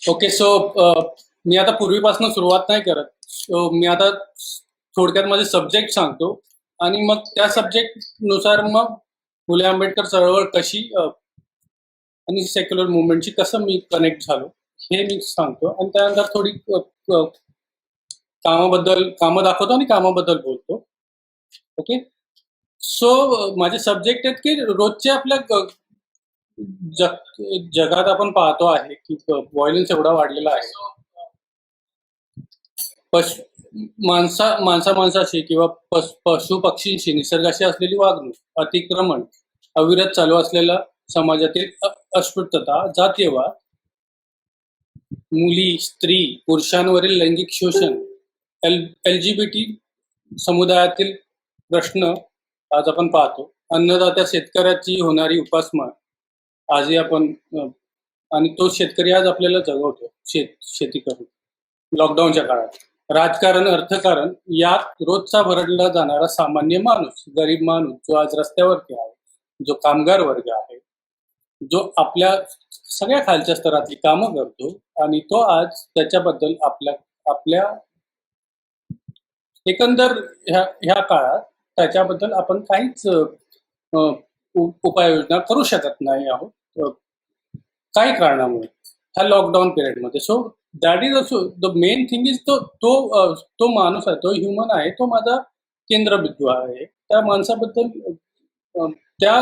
Okay. So मी आता पूर्वीपासून सुरुवात नाही करत. सो मी आता थोडक्यात माझे सब्जेक्ट सांगतो आणि मग त्या सब्जेक्ट नुसार मग फुले आंबेडकर चळवळ कशी आणि सेक्युलर मुवमेंटची कसं मी कनेक्ट झालो हे मी सांगतो आणि त्यानंतर थोडी कामं दाखवतो आणि कामाबद्दल बोलतो. ओके. सो माझे सब्जेक्ट आहेत की रोजच्या आपल्या जगात आपण पाहतो आहे की व्हायलन्स एवढा वाढलेला आहे. पशु माणसाशी किंवा पशु पक्षींशी निसर्गाशी असलेली वागणूक, अतिक्रमण, अविरत चालू असलेला समाजातील अस्पृश्यता, जातीयवाद, मुली, स्त्री, पुरुषांवरील लैंगिक शोषण, LGBT समुदायातील प्रश्न आज आपण पाहतो. अन्नदात्या शेतकऱ्याची होणारी उपासमार आजही आपण आणि तो शेतकरी आज आपल्याला जगवतो शेती करून लॉकडाऊनच्या काळात. राजकारण, अर्थकारण यात रोजचा भरडला जाणारा सामान्य माणूस, गरीब माणूस जो आज रस्त्यावरती आहे, जो कामगार वर्ग आहे, जो आपल्या सगळ्या खालच्या स्तरातली कामं करतो आणि तो आज त्याच्याबद्दल आपल्या एकंदर ह्या काळात त्याच्याबद्दल आपण काहीच उपाययोजना करू शकत नाही आहोत काही कारणामुळे ह्या लॉकडाऊन पिरियडमध्ये. So that is also the main thing is तो माणूस आहे, तो ह्युमन आहे, तो माझा केंद्रबिंदू आहे. त्या माणसाबद्दल त्या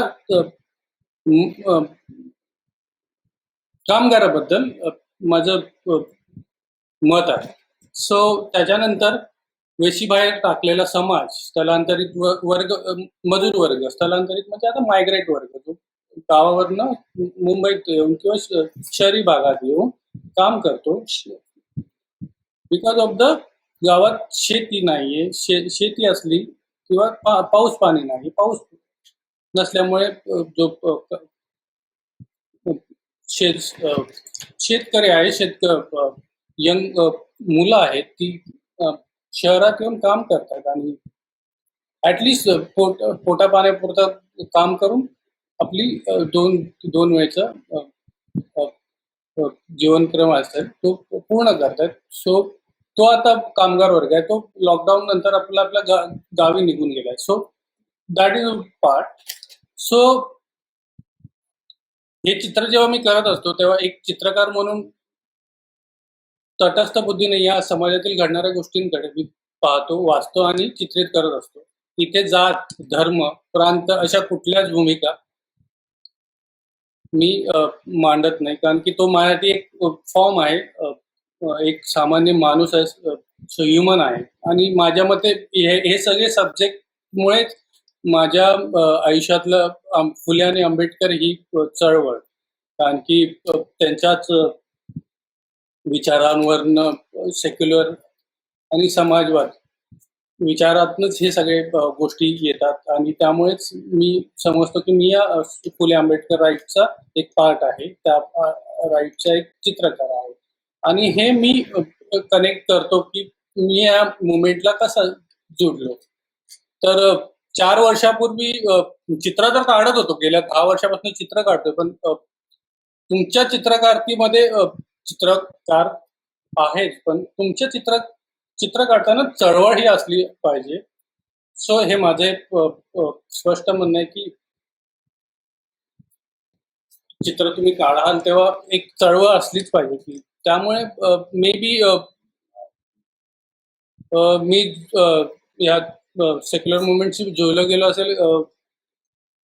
कामगाराबद्दल माझं मत आहे. सो त्याच्यानंतर वेशीबाहेर टाकलेला समाज, स्थलांतरित वर्ग, मजूर वर्ग, स्थलांतरित म्हणजे आता मायग्रेट वर्ग, जो गावावरनं मुंबईत येऊन किंवा शहरी भागात येऊन काम करतो बिकॉज ऑफ द गावात शेती नाहीये. शेती असली किंवा पाऊस पाणी नाही, पाऊस नसल्यामुळे जो शेतकरी आहे, यंग मुलं आहेत, ती शहरात येऊन काम करतात आणि ऍटलिस्ट पोटा पाण्यापुरतं काम करून आपली दोन वेळेचा जीवनक्रम असेल तो पूर्ण करतात. सो तो आता कामगार वर्ग आहे, तो लॉकडाऊन नंतर आपल्या गावी निघून गेलाय. So that is part. So हे चित्र जेव्हा मी करत असतो तेव्हा एक चित्रकार म्हणून तटस्थ बुद्धीने या समाजातील घडणाऱ्या गोष्टींकडे मी पाहतो, वाचतो आणि चित्रित करत असतो. इथे जात, धर्म, प्रांत अशा कुठल्याच भूमिका मी मांडत नाही, कारण की तो माझ्यासाठी एक फॉर्म आहे, एक सामान्य माणूस आहे, ह्युमन आहे. आणि माझ्या मते हे सगळे सब्जेक्ट मुळेच माझ्या आयुष्यातलं फुले आणि आंबेडकर ही चळवळ, कारण की त्यांच्याच विचारांवरनं सेक्युलर आणि समाजवाद विचारातनच हे सगळे गोष्टी येतात आणि त्यामुळेच मी समजतो की मी या फुले आंबेडकर राईटचा एक पार्ट आहे, त्या राईटचा एक चित्रकार आहे. आणि हे मी कनेक्ट करतो की मी या मुवमेंटला कसं जुडलो. तर 4 वर्षापूर्वी चित्र तर काढत होतो, गेल्या 10 वर्षापासून चित्र काढतोय, पण तुमच्या चित्रकारकीमध्ये चित्रकार आहेत, पण तुमच्या चित्र काढताना चळवळ ही असली पाहिजे. सो हे माझे स्पष्ट म्हणणं आहे की चित्र तुम्ही काढाल तेव्हा एक चळवळ असलीच पाहिजे की त्यामुळे मे बी मी या सेक्युलर मुवमेंटशी जोडलं गेलो असेल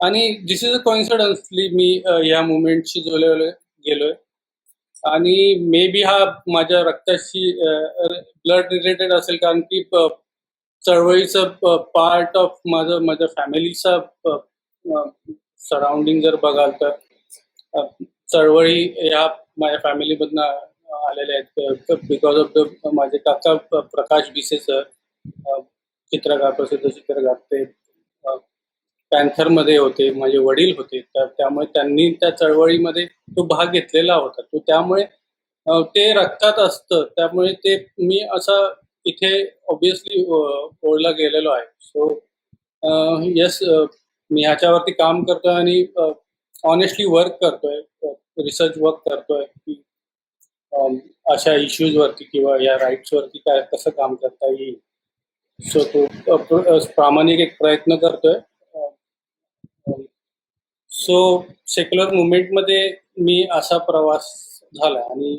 आणि दिस इज अ कोइन्सिडन्सली मी या मुवमेंटशी जोडलं गेलोय आणि मे बी हा माझ्या रक्ताशी ब्लड रिलेटेड असेल, कारण की चळवळीचं पार्ट ऑफ माझ्या फॅमिलीचा सराउंडिंग जर बघाल तर चळवळी या माझ्या फॅमिलीमधनं आलेल्या आहेत. बिकॉज ऑफ द माझे काका प्रकाश भिसे सर, चित्रकार, प्रसिद्ध चित्रकार, ते पॅन्थरमध्ये होते, माझे वडील होते, तर त्यामुळे त्यांनी त्या चळवळीमध्ये तो भाग घेतलेला होता. तो त्यामुळे ते रक्तात असतं, त्यामुळे ते मी असा इथे ऑब्विसली ओढला गेलेलो आहे. सो येस, मी ह्याच्यावरती काम करतोय आणि ऑनेस्टली वर्क करतोय, रिसर्च वर्क करतोय की अम, अशा इश्यूज वरती किंवा या राईट्स वरती काय कसं काम करता येईल. सो तो प्रामाणिक एक प्रयत्न करतोय. सो सेक्युलर मुवमेंटमध्ये मी असा प्रवास झाला आणि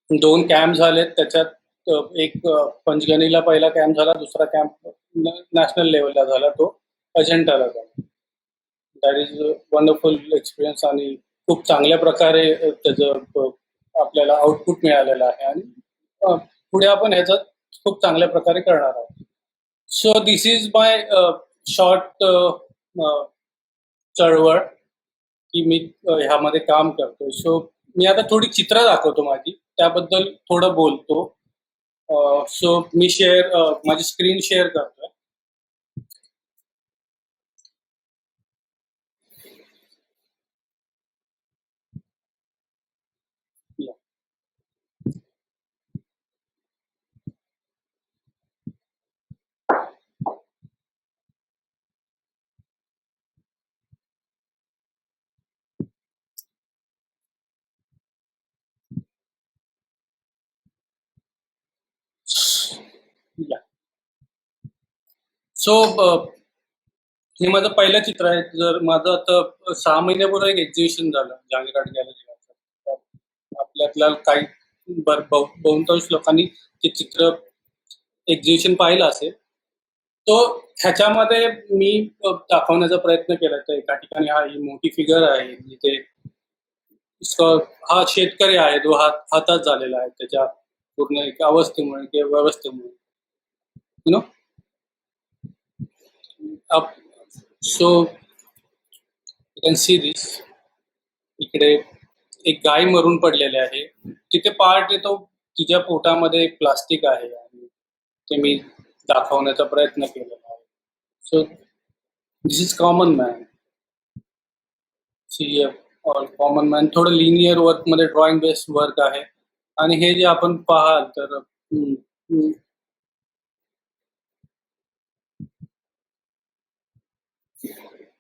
2 कॅम्प झालेत. त्याच्यात एक पंचगणीला पहिला कॅम्प झाला, दुसरा कॅम्प नॅशनल लेव्हलला झाला, तो अजंठाला झाला. दॅट इज वंडरफुल एक्सपिरियन्स आणि खूप चांगल्या प्रकारे त्याचं आपल्याला आउटपुट मिळालेलं आहे आणि पुढे आपण ह्याच्यात खूप चांगल्या प्रकारे करणार आहोत. So this is my short चळवळ की मी ह्यामध्ये काम करतोय. सो मी आता थोडी चित्र दाखवतो माझी, त्याबद्दल थोडं बोलतो. सो मी माझी स्क्रीन शेअर करतोय. Yeah. Yeah. सो हे माझं पहिलं चित्र आहे. जर माझं आता 6 महिन्यापूर्वी एक एक्झिबिशन झालं जहांगीर आर्ट गॅलरीचं. तर आपल्यातल्या काही बहुतांश लोकांनी ते चित्र एक्झिबिशन पाहिलं असेल. तो ह्याच्यामध्ये मी दाखवण्याचा प्रयत्न केला. तर एका ठिकाणी ही मोठी फिगर आहे जिथे हा शेतकरी आहे जो हातात झालेला आहे त्याच्या पूर्ण एक अवस्थेमुळे किंवा व्यवस्थेमुळे. You know up so you can see this. इकडे एक गाय मरून पडलेली आहे. तिथे पार्ट येतो तिच्या पोटामध्ये प्लास्टिक आहे आणि ते मी दाखवण्याचा प्रयत्न केलेला आहे. So this is common man. See common man थोडं लिनियर वर्क मध्ये ड्रॉइंग बेस्ड वर्क आहे आणि हे जे आपण पाहाल तर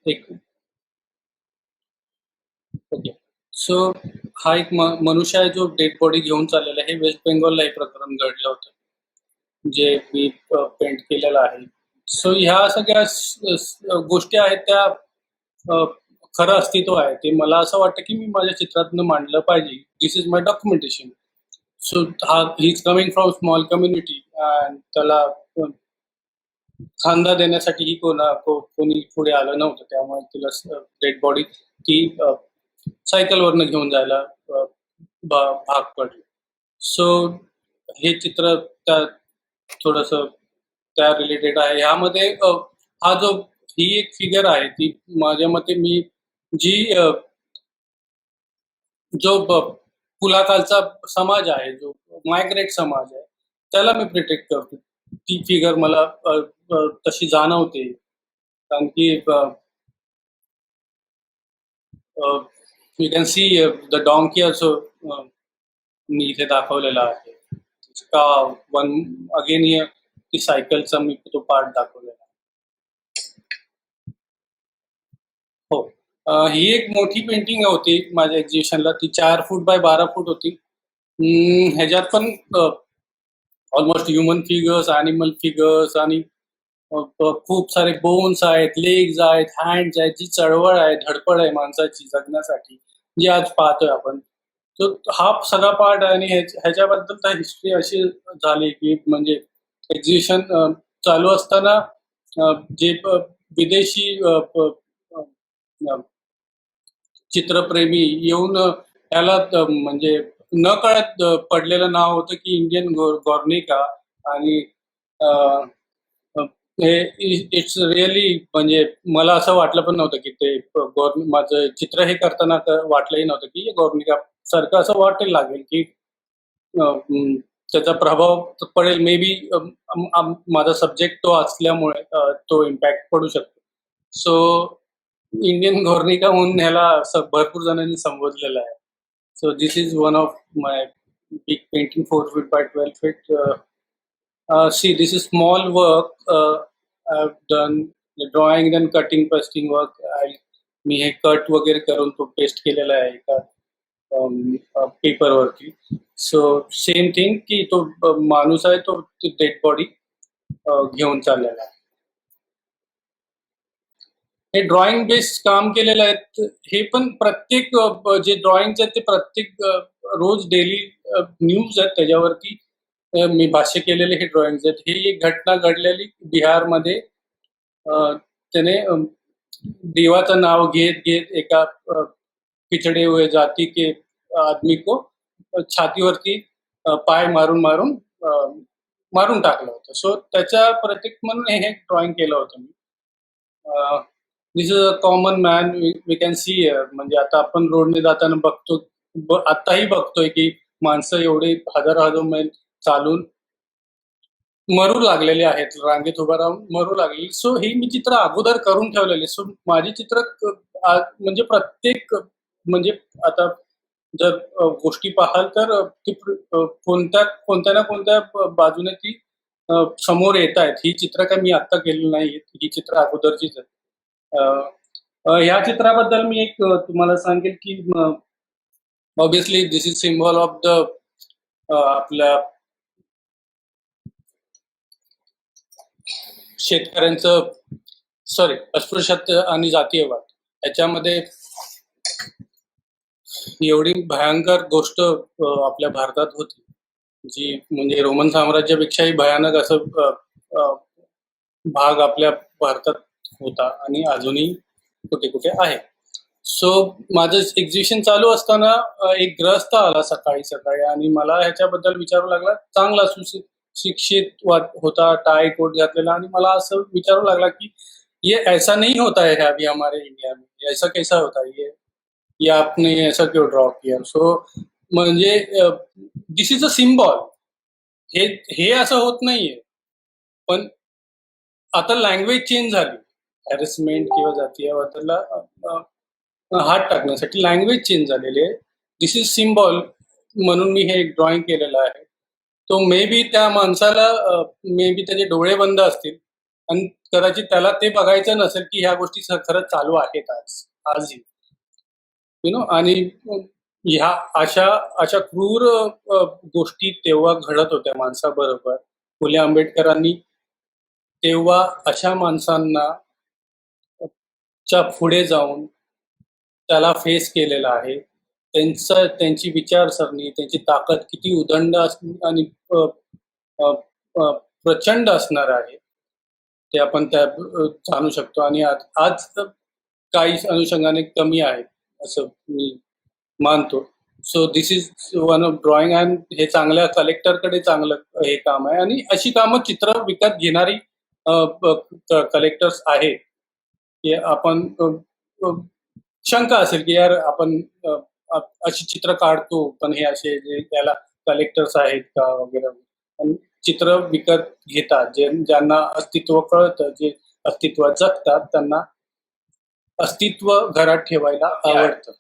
एक ओके. सो हा एक मनुष्य आहे जो डेड बॉडी घेऊन चाललेला आहे. वेस्ट बेंगॉलला हे प्रकरण घडलं होतं जे मी पेंट केलेलं आहे. सो ह्या सगळ्या गोष्टी आहेत त्या खरं अस्तित्व आहे. ते मला असं वाटतं की मी माझ्या चित्रातनं मांडलं पाहिजे. This is my documentation. So he is coming from small community आणि त्याला खांदा देण्यासाठी कोणी पुढे आलं नव्हतं. त्यामुळे तिला डेड बॉडी ती सायकलवरनं घेऊन जायला भाग पडले. सो हे चित्र त्या थोडस त्या रिलेटेड आहे. ह्यामध्ये हा जो ही एक फिगर आहे ती माझ्या मते मी जी जो पुलाखालचा समाज आहे, जो मायग्रेट समाज आहे, त्याला मी प्रोटेक्ट करतो. ती फिगर मला तशी जाणवते. कारण की you can see the donkey असो मी इथे दाखवलेला आहे. का वन अगेन ती सायकलचा मी तो पार्ट दाखवलेला आहे. हो. ही एक मोठी पेंटिंग होती माझ्या एक्झिबिशनला. ती 4 फूट बाय 12 फूट होती. ह्याच्यात पण almost human figures, animal figures आणि खूप सारे बोन्स आहेत, लेग्स आहेत, हँड्स आहेत. जी चळवळ आहे, धडपड आहे माणसाची जगण्यासाठी, जी आज पाहतोय आपण. तो हा सगळा पार्ट आहे आणि ह्याच्याबद्दल तर हिस्ट्री अशी झाली की म्हणजे एक्झिबिशन चालू असताना जे विदेशी चित्रप्रेमी येऊन त्याला म्हणजे न कळत पडलेलं नाव होतं की इंडियन गॉर्निका आणि हे इट्स रिअली म्हणजे मला असं वाटलं पण नव्हतं की ते माझं चित्र हे करताना वाटलंही नव्हतं की गॉर्निका सारखं असं वाटायला लागेल की त्याचा प्रभाव पडेल. मे बी माझा सब्जेक्ट तो असल्यामुळे तो इम्पॅक्ट पडू शकतो. सो इंडियन गॉर्निका म्हणून ह्याला भरपूर जणांनी संबोधलेलं आहे. So this is one of my big painting 4 feet by 12 feet. See, this is small work. I've done the drawing and cutting, pasting work. मी हे कट वगैरे करून तो पेस्ट केलेला आहे. पेपरवरती. सो सेम थिंग की तो माणूस आहे तो डेड बॉडी घेऊन चाललेला आहे. हे ड्रॉइंग बेस्ड काम केलेलं आहे. हे पण प्रत्येक जे ड्रॉइंगचे आहेत ते प्रत्येक रोज डेली न्यूज आहेत त्याच्यावरती मी भाष्य केलेले हे ड्रॉइंग आहेत. ही एक घटना घडलेली बिहारमध्ये. त्याने देवाचं नाव घेत घेत एका पिछड़े हुए जाती के आदमी को छातीवरती पाय मारून मारून मारून टाकलं होतं. सो त्याच्या प्रतीक म्हणून हे ड्रॉइंग केलं होतं मी. This is a common man we can see. म्हणजे आता आपण रोडने जाताना बघतो, आताही बघतोय की माणसं एवढी हजार मैल चालून मरू लागलेले आहेत, रांगेत उभा राहून मरू लागलेली. सो ही मी चित्र अगोदर करून ठेवलेली. सो माझी चित्र म्हणजे प्रत्येक म्हणजे आता जर गोष्टी पाहाल तर ती कोणत्या ना कोणत्या बाजूने ती समोर येत आहेत. ही चित्र काय मी आता केलेली नाही, ही चित्र अगोदरचीच आहेत. ह्या चित्राबद्दल मी एक तुम्हाला सांगेल की obviously this is symbol of the आपल्या शेतकऱ्यांचं अस्पृश्यता आणि जातीयवाद याच्यामध्ये एवढी भयंकर गोष्ट आपल्या भारतात होती, जी म्हणजे रोमन साम्राज्यापेक्षाही भयानक असं भाग आपल्या भारतात होता आणि अजूनही कुठे कुठे आहे. सो माझं एक्झिबिशन चालू असताना एक ग्रस्त आला सकाळी सकाळी आणि मला ह्याच्याबद्दल विचारू लागला. चांगला शिक्षित होता, टाय कोट घातलेला, आणि मला असं विचारू लागला की ये ऐसा नहीं होता है अभी हमारे इंडिया में, ऐसा कैसा होता है ये आपने ऐसा क्यों ड्रॉ किया. सो म्हणजे दिस इज अ सिम्बॉल. हे असं होत नाहीये, पण आता लँग्वेज चेंज झाली. हॅरेसमेंट किंवा जातीयवादाला हात टाकण्यासाठी लँग्वेज चेंज झालेली आहे. दिस इज सिम्बॉल म्हणून मी हे ड्रॉइंग केलेलं आहे. तो मे बी त्या माणसाला मे बी त्याचे डोळे बंद असतील आणि कदाचित त्याला ते बघायचं नसेल की ह्या गोष्टी खरंच चालू आहेत आजही. आणि ह्या अशा क्रूर गोष्टी तेव्हा घडत होत्या माणसाबरोबर. फुले आंबेडकरांनी तेव्हा अशा माणसांना च्या पुढे जाऊन त्याला फेस केलेला आहे. त्यांची विचारसरणी, त्यांची ताकद किती उदंड आणि प्रचंड असणार आहे ते आपण त्या जाणू शकतो. आणि आज काही अनुषंगाने कमी आहे असं मी मानतो. So this is one of drawing. And हे चांगल्या कलेक्टरकडे चांगलं हे काम आहे, आणि अशी कामं चित्र विकत घेणारी कलेक्टर्स आहे की आपण शंका असेल की यार आपण अशी चित्र काढतो पण हे असे जे त्याला कलेक्टर्स आहेत का वगैरे, चित्र विकत घेतात ज्यांना अस्तित्व कळतं, जे अस्तित्वात जगतात, त्यांना अस्तित्व घरात ठेवायला आवडतं.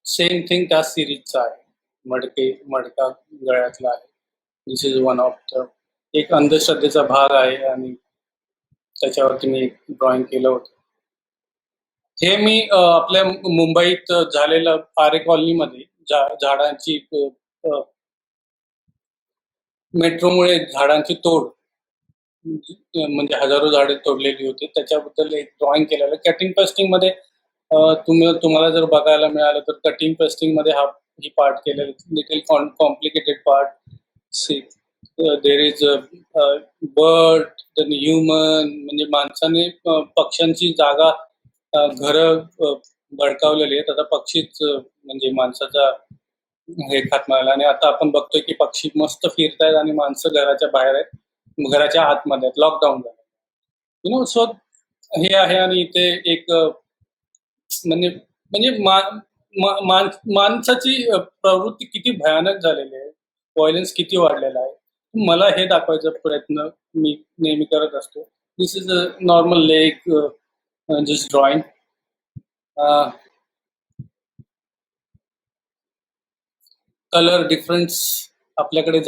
सेम थिंग त्या सिरीजचा आहे. मडका गळ्यातला आहे. This is one of the एक अंधश्रद्धेचा भाग आहे आणि त्याच्यावरती मी ड्रॉइंग केलं होतं. हे मी आपल्या मुंबईत झालेलं आरे कॉलनीमध्ये झाडांची मेट्रोमुळे झाडांची तोड, म्हणजे हजारो झाडे तोडलेली होती, त्याच्याबद्दल एक ड्रॉइंग केलेलं. कटिंग पेस्टिंग मध्ये तुम्हाला जर बघायला मिळालं तर कटिंग पेस्टिंग मध्ये ही पार्ट केलेलं, little complicated part. There is bird, then human, म्हणजे माणसाने पक्ष्यांची जागा घरं बळकावलेली आहेत. आता पक्षीच म्हणजे माणसाचा हे खात मिळाला, आणि आता आपण बघतोय की पक्षी मस्त फिरतायत आणि माणसं घराच्या बाहेर आहेत, घराच्या आतमध्ये आहेत. लॉकडाऊन झालं. सो हे आहे. आणि इथे एक म्हणजे माणसाची प्रवृत्ती किती भयानक झालेली आहे, व्हायलन्स किती वाढलेला आहे, मला हे दाखवायचा प्रयत्न मी नेहमी करत असतो. This is a normal lake, just drawing. Colour difference आपल्याकडे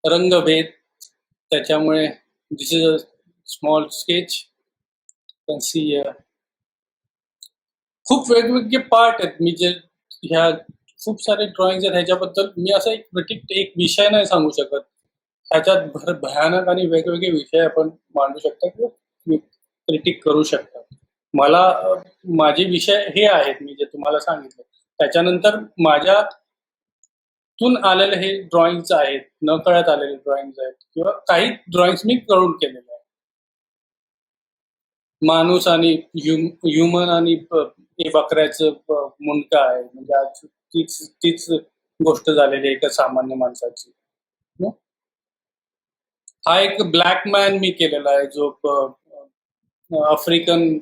रंगभेद, त्याच्यामुळे this is a small sketch. Can see खूप वेगवेगळे पार्ट आहेत. मी जे ह्या खूप सारे ड्रॉइंग्स आहेत ह्याच्याबद्दल मी असं एक विषय नाही सांगू शकत. ह्याच्यात भयानक आणि वेगवेगळे विषय आपण मांडू शकता किंवा क्रिटिक करू शकता. मला माझे विषय हे आहेत मी जे तुम्हाला सांगितलं. त्याच्यानंतर माझ्यातून आलेले हे ड्रॉइंग्स आहेत, नकळत आलेले ड्रॉइंग्स आहेत किंवा काही ड्रॉइंग्स मी करून केलेले आहेत. माणूस आणि ह्युमन आणि हे बकऱ्याचं मुंडकं आहे. म्हणजे आज तीच तीच गोष्ट झालेली आहे एका सामान्य माणसाची. हं. हा एक ब्लॅक मॅन मी केलेला आहे जो आफ्रिकन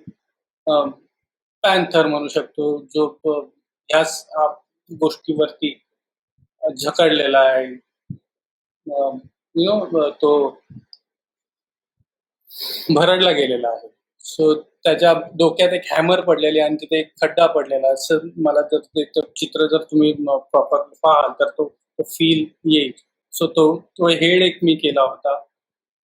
पॅन्थर म्हणू शकतो जो ह्याच गोष्टीवरती झकडलेला आहे. तो भरडला गेलेला आहे. सो त्याच्या डोक्यात एक हॅमर पडलेली आहे आणि तिथे एक खड्डा पडलेला आहे. असं मला जर ते चित्र जर तुम्ही प्रॉपर पाहाल तर तो फील येईल. सो तो हेड एक मी केला होता.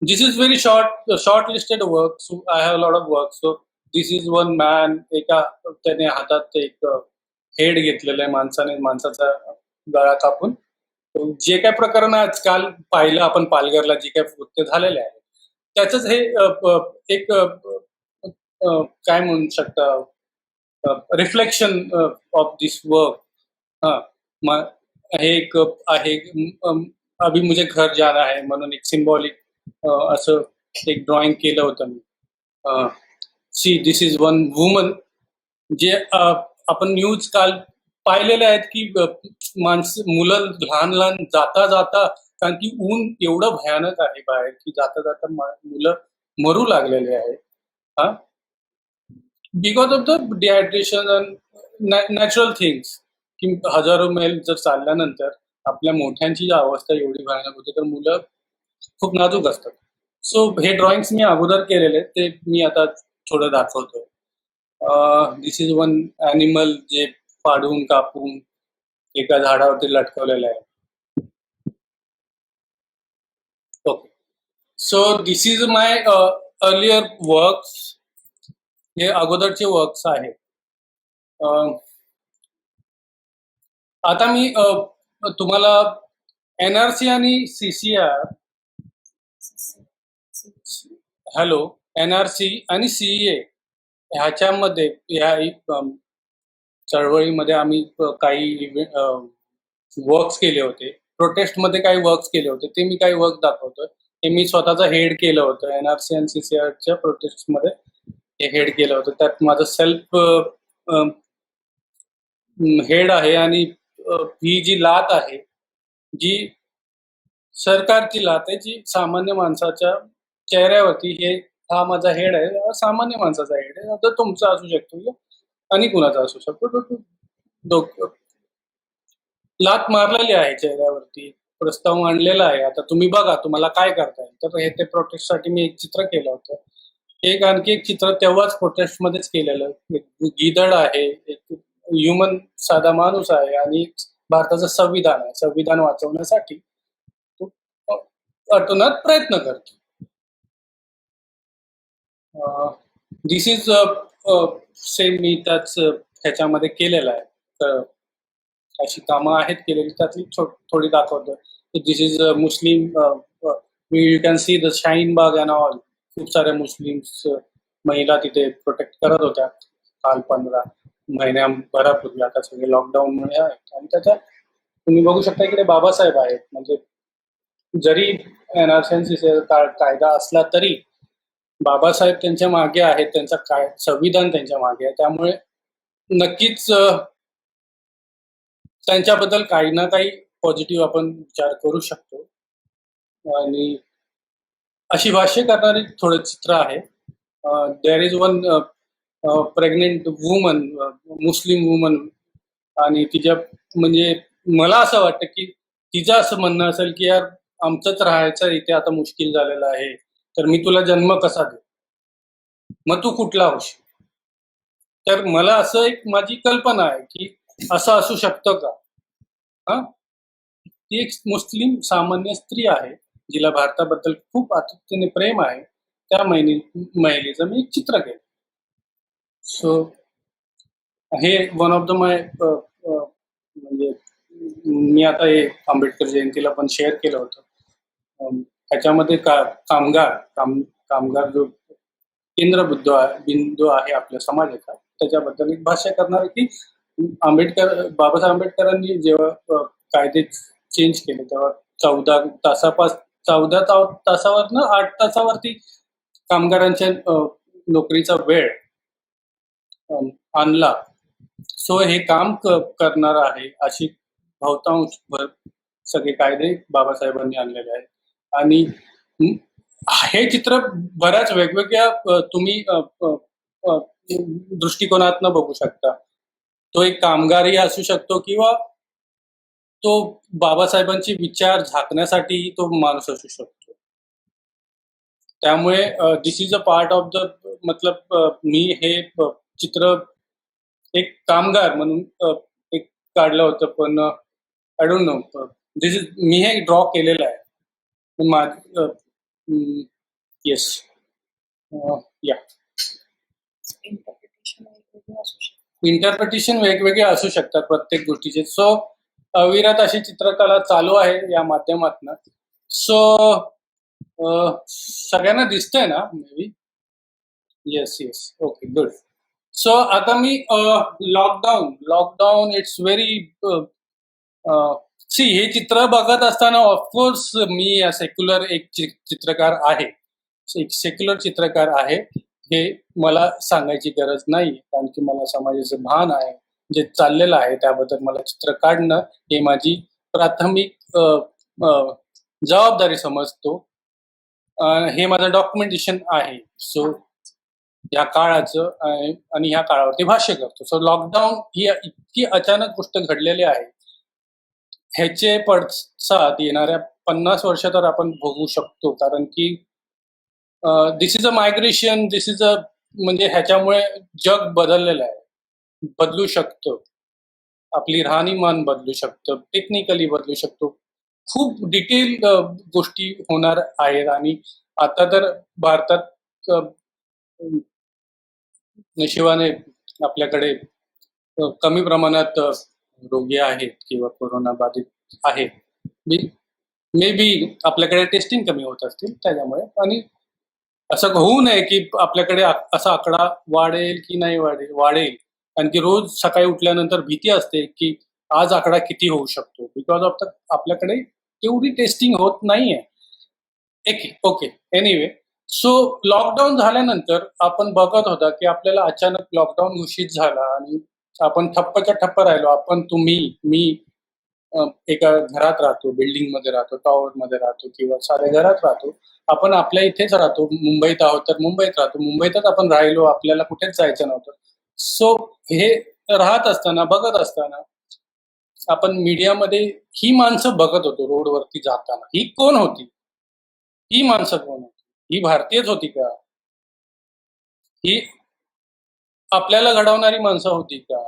This is very short listed work. So I have lot of work. So this is one man. त्याने हातात एक हेड घेतलेलं आहे माणसाचा गळा कापून. जे काय प्रकरण आजकाल पाहिलं आपण पालघरला जे काय कृत्य झालेले आहे त्याच हे एक काय म्हणू शकता रिफ्लेक्शन ऑफ दिस वर्क. हा हे एक आहे. अभी मुझे घर जाना है म्हणून एक सिम्बॉलिक असं एक ड्रॉइंग केलं होतं मी. See this is one woman. जे आपण न्यूज काल पाहिलेले आहेत की मुलं लहान लहान जाता जाता कारण की ऊन एवढं भयानक आहे बाहेर की जाता जाता मुलं मरू लागलेले आहेत. हा because of the dehydration and natural things. की हजारो मैल जर चालल्यानंतर आपल्या मोठ्यांची जी अवस्था एवढी भयानक होते तर मुलं खूप नाजूक असतात. सो हे ड्रॉइंग्स मी अगोदर केलेले ते मी आता थोडं दाखवतोय. दिस इज वन ॲनिमल जे फाडून कापून एका झाडावरती लटकवलेलं आहे. Okay. So this is my earlier works. हे अगोदरचे वर्क्स आहेत. आता मी तुम्हाला एनआरसी आणि सीसीआर हॅलो एनआरसी आणि सीए ह्याच्यामध्ये ह्या चळवळीमध्ये आम्ही काही वर्क्स केले होते. प्रोटेस्टमध्ये काही वर्क्स केले होते. ते मी काही वर्क दाखवतोय. ते मी स्वतःचा हेड केलं होतं एनआरसी आणि सीसीआरच्या प्रोटेस्टमध्ये हे हेड केलं होतं. त्यात माझं सेल्फ हेड आहे आणि ही जी लात आहे जी सरकारची लात आहे जी सामान्य माणसाच्या चेहऱ्यावरती हा माझा हेड आहे. सामान्य माणसाचा हेड आहे. आता तुमचा असू शकतो आणि कुणाचा असू शकतो. लात मारलेली आहे चेहऱ्यावरती. प्रस्ताव मांडलेला आहे. आता तुम्ही बघा तुम्हाला काय करता येईल. तर हे ते प्रोटेस्टसाठी मी एक चित्र केलं होतं. आणखी एक चित्र तेव्हाच प्रोटेस्टमध्येच केलेलं. एक गिधड आहे, एक ह्युमन साधा माणूस आहे आणि भारताचं संविधान आहे. संविधान वाचवण्यासाठी तो अतोनात प्रयत्न करतो. दिस इज सेम मी त्याच ह्याच्यामध्ये केलेलं आहे. तर अशी कामं आहेत केलेली त्यातली थोडी दाखवतो. This is Muslim. You can see the Shaheen Bagh and all. खूप साऱ्या मुस्लिम्स महिला तिथे प्रोटेक्ट करत होत्या काल 15 महिन्याभरापूर्वी. आता सगळे लॉकडाऊनमुळे आहेत आणि त्याच्यात तुम्ही बघू शकता इकडे बाबासाहेब आहेत. म्हणजे जरी एनआरसी कायदा असला तरी बाबासाहेब त्यांच्या मागे आहेत. त्यांचा संविधान त्यांच्या मागे आहे. त्यामुळे नक्कीच त्यांच्याबद्दल काही ना काही पॉझिटिव्ह आपण विचार करू शकतो. आणि अशी भाष्य करणारी थोडं चित्र आहे. There is one pregnant woman, Muslim woman आणि तिच्या म्हणजे मला असं वाटतं की तिचं असं म्हणणं असेल की यार आमचंच राहायचं इथे आता मुश्किल झालेलं आहे तर मी तुला जन्म कसा देऊ, मग तू कुठला होशील. तर मला असं एक माझी कल्पना आहे की असं असू शकतं का. हा ती एक मुस्लिम सामान्य स्त्री आहे जिला भारताबद्दल खूप आतुरतेने प्रेम आहे. त्या महिलेचं मी एक चित्र केलं. सो हे वन ऑफ द माय म्हणजे मी आता हे आंबेडकर जयंतीला पण शेअर केलं होतं. ह्याच्यामध्ये कामगार जो बिंदू आहे आपल्या समाजाचा, त्याच्याबद्दल एक भाष्य करणार आहे की बाबासाहेब आंबेडकरांनी जेव्हा कायदे चेंज केले तेव्हा 14 तासावरनं 8 तासावरती कामगारांच्या नोकरीचा वेळ आणला. सो हे काम करणार आहे अशी बहुतांश सगळे कायदे बाबासाहेबांनी आणलेले आहेत. आणि हे चित्र बऱ्याच वेगवेगळ्या तुम्ही दृष्टिकोनातनं बघू शकता. तो एक कामगारही असू शकतो किंवा तो बाबासाहेबांचे विचार झाकण्यासाठी तो माणूस असू शकतो. त्यामुळे this is a part of the मतलब मी हे चित्र एक कामगार म्हणून एक काढलं होतं. पण आय डोंट नो, मी हे ड्रॉ केलेलं आहे. येस, या इंटरप्रिटेशन वेगवेगळे असू शकतात प्रत्येक गोष्टीचे. सो अविरत अशी चित्रकला चालू आहे या माध्यमातून. सो सगळ्यांना दिसतंय ना? May be yes yes, okay, good. So आता मी लॉकडाऊन इट्स व्हेरी सी, हे चित्र बघत असताना ऑफकोर्स मी सेक्युलर एक चित्रकार आहे, एक सेक्युलर चित्रकार आहे हे मला सांगायची गरज नाही, कारण की मला समाजाचं भान आहे. जे चाललेलं आहे त्याबद्दल मला चित्र काढणं हे माझी प्राथमिक जबाबदारी समजतो. हे माझं डॉक्युमेंटेशन आहे. सो या काळाचं आणि ह्या काळावरती भाष्य करतो. सो लॉकडाऊन ही इतकी अचानक गोष्ट घडलेली आहे, ह्याचे पडसाद येणाऱ्या 50 वर्ष तर आपण बघू शकतो. कारण की this is a migration, this is a म्हणजे ह्याच्यामुळे जग बदललेलं आहे, बदलू शकतं. आपली राहणीमान बदलू शकतं, टेक्निकली बदलू शकतो. खूप डिटेल गोष्टी होणार आहेत. आणि आता तर भारतात नशिबाने आपल्याकडे कमी प्रमाणात रोगी आहेत किंवा कोरोना बाधित आहेत. मे बी आपल्याकडे टेस्टिंग कमी होत असतील त्याच्यामुळे. आणि असं होऊ नये की आपल्याकडे असा आकडा वाढेल की नाही वाढेल. कारण की रोज सकाळी उठल्यानंतर भीती असते की आज आकडा किती होऊ शकतो, बिकॉज ऑफ द आपल्याकडे तेवढी टेस्टिंग होत नाहीये. Okay, anyway. सो लॉकडाऊन झाल्यानंतर आपण बघत होता की आपल्याला अचानक लॉकडाऊन घोषित झाला आणि आपण ठप्पच्या ठप्प राहिलो. मी एका घरात राहतो, बिल्डिंग मध्ये राहतो, टॉवर मध्ये राहतो किंवा साध्या घरात राहतो. आपण आपल्या इथेच राहतो, मुंबईत आहोत तर मुंबईत राहतो, मुंबईतच आपण राहिलो, आपल्याला कुठेच जायचं नव्हतं. सो हे राहत असताना, बघत असताना आपण मीडियामध्ये ही माणसं बघत होतो रोडवरती जाताना. ही कोण होती? ही माणसं कोण होती? ही भारतीयच होती का? ही आपल्याला घडवणारी माणसं होती का?